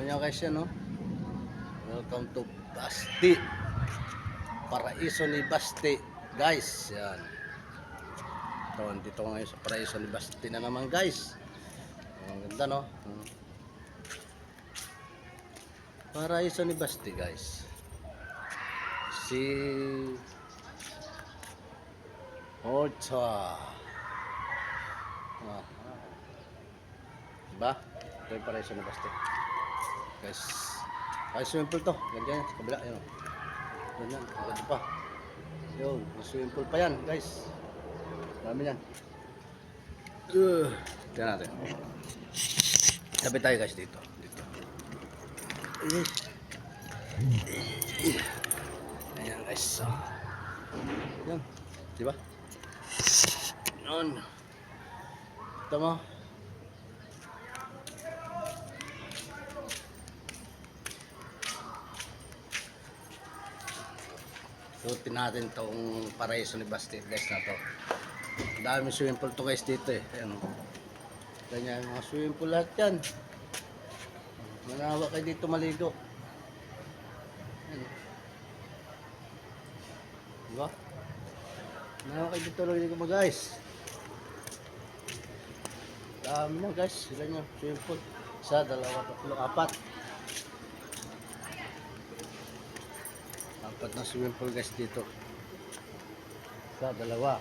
Ayan nyo guys yan, no? Welcome to Basti. Paraiso ni Basti. Guys, yan. Ito, dito ngayon sa Paraiso ni Basti na naman guys. Ang ganda, no? Paraiso ni Basti guys. Si Horta. Diba? Ito yung Paraiso ni Basti guys. Ay, swimming pool to. Ganyan sa kabila. Yun. Ganyan. Agad pa. Yun. Swimming pool pa yan guys. Dami yan. Tignan natin. Sabi tayo guys dito. Ayan guys. So. Yan. Diba? Yun. Ito mo. Suotin natin itong Paraiso ni Basti guys na to. Dami swimming pool to guys dito eh. Ayan. Ganyan mga swimming pool lahat yan. Manawa kayo dito maligo. Ayan. Diba? Manawa kayo dito maligo mo guys. Dami mo guys. Ganyan swimming pool. Isa, dalawa, tatlo, apat. Apat na swimming pool guys dito. Isa, dalawa,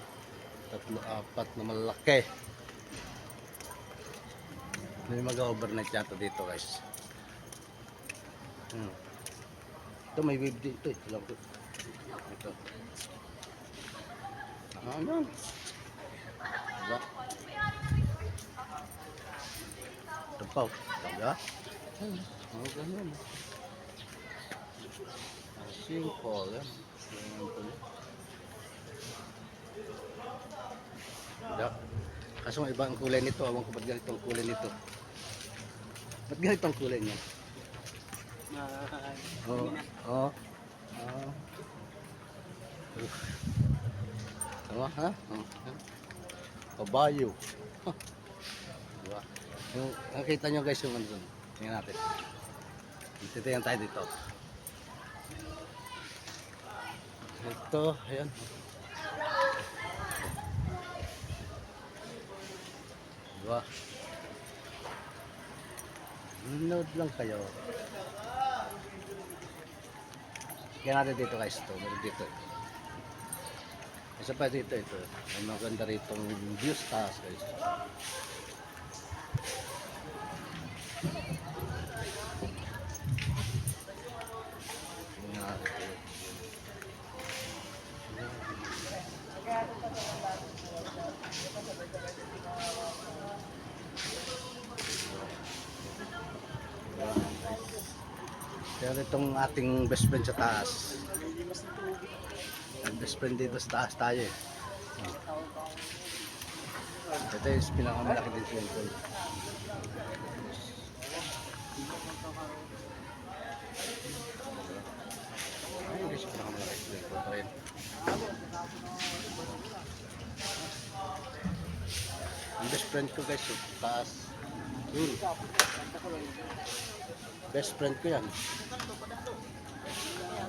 tatlo, apat na malaki. May mag-overnight yata dito guys. Ito may wave dito eh. Ito. Ano? Diba? Ito pa. Diba? Ano ganyan? Simple yan. Diba? Kaso iba ang kulay nito. Awang ko ba't ganito ang kulay nito? Ba't ganito ang kulay niya? Oo. Tama ha? Kabayo. Diba? Yung, nakita nyo guys yung ano dun. Tingnan natin. Titiyan tayo dito. Ito, ayan. Diba? Nood lang kayo. Kaya natin dito guys ito. Meron dito. Isa pa dito ito. May maganda rito yung views taas guys. Kaya itong ating best friend sa taas. Ang best friend dito sa taas tayo eh. Ito yung pinakamalaki din swimming pool. Ayun guys, pinakamalaki swimming pool pa rin. Ang best friend ko guys sa taas. Yun. Best friend ko yan.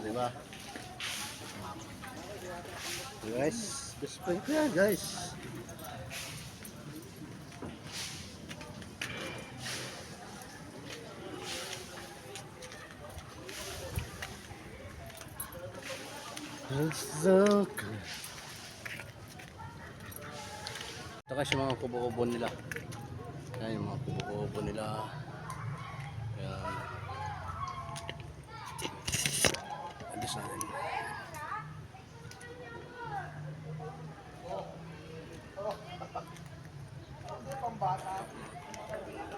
Diba? Guys, best friend ko yan guys. It's so good. Ito kasi mga kubo-kubo nila. Ayan yung mga kubo-kubo nila. Ayan. Alis natin.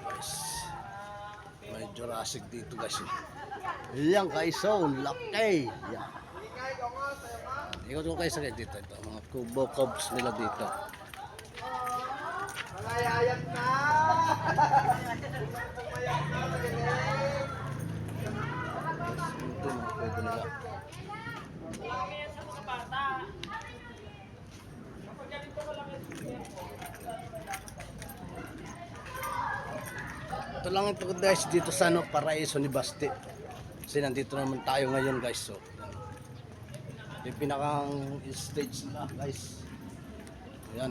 Guys. May Jurassic dito guys. Yan guys, so laki. Yan. Ikot ko kayo sa dito. Ito, mga kubo-cubs nila dito. Malayayat na! Ito mga kubo nila. Ito lang ito guys dito sa ano, Paraiso ni Basti. Kasi nandito naman tayo ngayon guys. So, yan. Yung pinakang stage nila guys. Yan.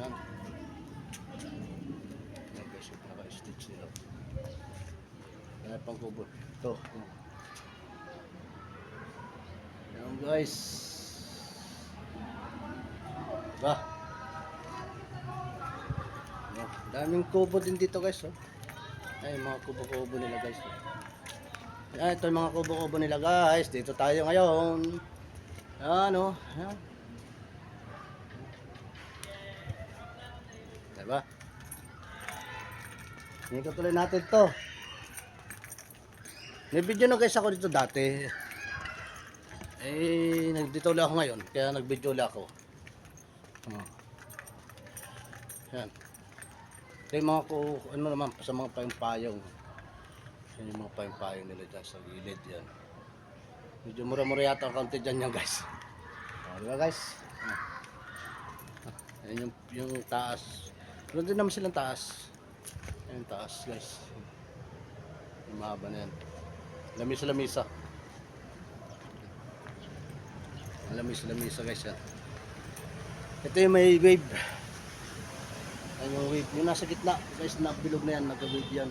Yan. Yan guys, yung pinaka-stage nila. Yan pang kubo. Ito. Yan guys. Diba? Yan. Daming kubo din dito guys. Oh. Ay, mga kubo-kubo nila guys. Yan, ito yung mga kubo-kubo nila guys. Dito tayo ngayon. Yan o. Yan. Diba? Ikot tuloy natin to. May video na guys ako dito dati. Eh, nagdito ulit ako ngayon. Kaya nag-video ulit ako. Yan. Ito yung mga ano naman, sa mga payong-payong. Yan yung mga payong-payong nila dyan sa gilid yan. Medyo mura-mura yata ang kaunti dyan yan guys. Diba guys? Yan yung taas. Meron din naman silang taas. Yan yung taas guys. Yung mahaba na yan. Lamisa-lamisa. Lamisa-lamisa guys yan. Ito yung may wave. Yan yung wave. Yung nasa gitna guys na bilog na yan. Nag-wave yan.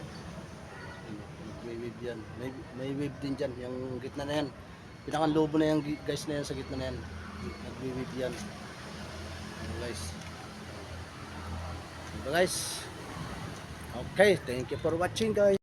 May wave yan. May wave din dyan. Yung gitna na yan. Pinakang lobo na yan guys na yan sa gitna na yan. Nag-wave yan. Yan guys. Diba guys? Okay, thank you for watching guys.